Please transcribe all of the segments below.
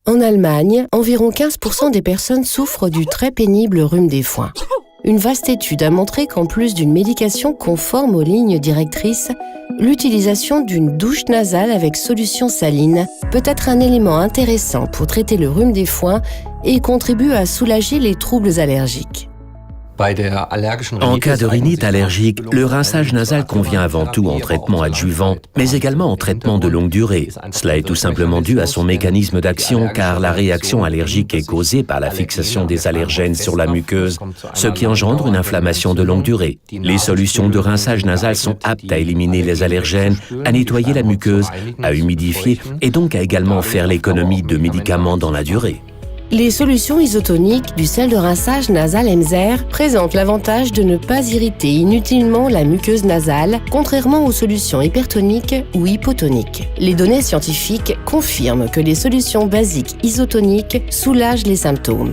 En Allemagne, environ 15% des personnes souffrent du très pénible rhume des foins. Une vaste étude a montré qu'en plus d'une médication conforme aux lignes directrices, l'utilisation d'une douche nasale avec solution saline peut être un élément intéressant pour traiter le rhume des foins et contribue à soulager les troubles allergiques. En cas de rhinite allergique, le rinçage nasal convient avant tout en traitement adjuvant, mais également en traitement de longue durée. Cela est tout simplement dû à son mécanisme d'action car la réaction allergique est causée par la fixation des allergènes sur la muqueuse, ce qui engendre une inflammation de longue durée. Les solutions de rinçage nasal sont aptes à éliminer les allergènes, à nettoyer la muqueuse, à humidifier et donc à également faire l'économie de médicaments dans la durée. Les solutions isotoniques du sel de rinçage nasal Emser présentent l'avantage de ne pas irriter inutilement la muqueuse nasale, contrairement aux solutions hypertoniques ou hypotoniques. Les données scientifiques confirment que les solutions basiques isotoniques soulagent les symptômes.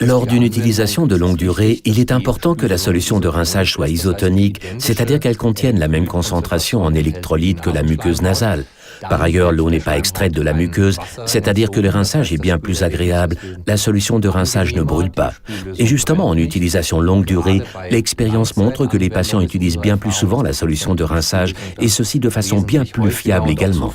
Lors d'une utilisation de longue durée, il est important que la solution de rinçage soit isotonique, c'est-à-dire qu'elle contienne la même concentration en électrolytes que la muqueuse nasale. Par ailleurs, l'eau n'est pas extraite de la muqueuse, c'est-à-dire que le rinçage est bien plus agréable, la solution de rinçage ne brûle pas. Et justement, en utilisation longue durée, l'expérience montre que les patients utilisent bien plus souvent la solution de rinçage et ceci de façon bien plus fiable également.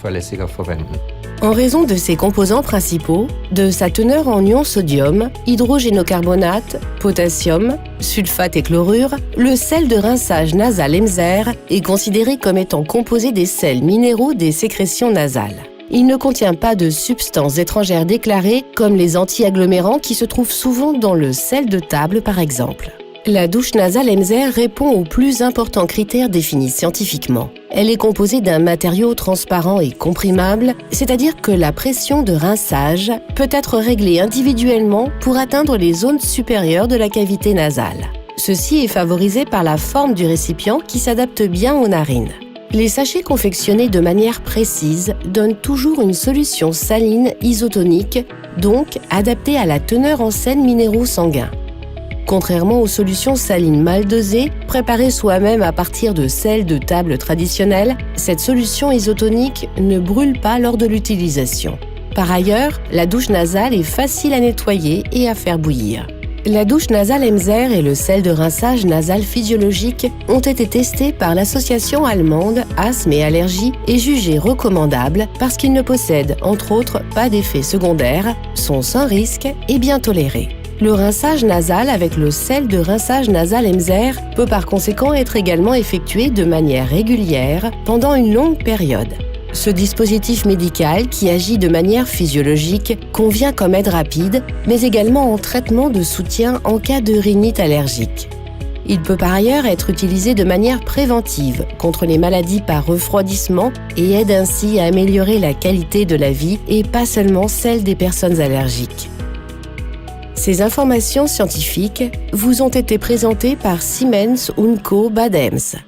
En raison de ses composants principaux, de sa teneur en ions sodium, hydrogénocarbonate, potassium, sulfate et chlorure, le sel de rinçage nasal Emser est considéré comme étant composé des sels minéraux des sécrétions nasales. Il ne contient pas de substances étrangères déclarées comme les anti-agglomérants qui se trouvent souvent dans le sel de table par exemple. La douche nasale Emser répond aux plus importants critères définis scientifiquement. Elle est composée d'un matériau transparent et comprimable, c'est-à-dire que la pression de rinçage peut être réglée individuellement pour atteindre les zones supérieures de la cavité nasale. Ceci est favorisé par la forme du récipient qui s'adapte bien aux narines. Les sachets confectionnés de manière précise donnent toujours une solution saline isotonique, donc adaptée à la teneur en sels minéraux sanguins. Contrairement aux solutions salines mal dosées, préparées soi-même à partir de sel de table traditionnel, cette solution isotonique ne brûle pas lors de l'utilisation. Par ailleurs, la douche nasale est facile à nettoyer et à faire bouillir. La douche nasale Emser et le sel de rinçage nasal physiologique ont été testés par l'association allemande Asthme et Allergie et jugés recommandables parce qu'ils ne possèdent, entre autres, pas d'effets secondaires, sont sans risque et bien tolérés. Le rinçage nasal avec le sel de rinçage nasal Emser peut par conséquent être également effectué de manière régulière pendant une longue période. Ce dispositif médical qui agit de manière physiologique convient comme aide rapide, mais également en traitement de soutien en cas de rhinite allergique. Il peut par ailleurs être utilisé de manière préventive contre les maladies par refroidissement et aide ainsi à améliorer la qualité de la vie et pas seulement celle des personnes allergiques. Ces informations scientifiques vous ont été présentées par Siemens & Co. Bad Ems.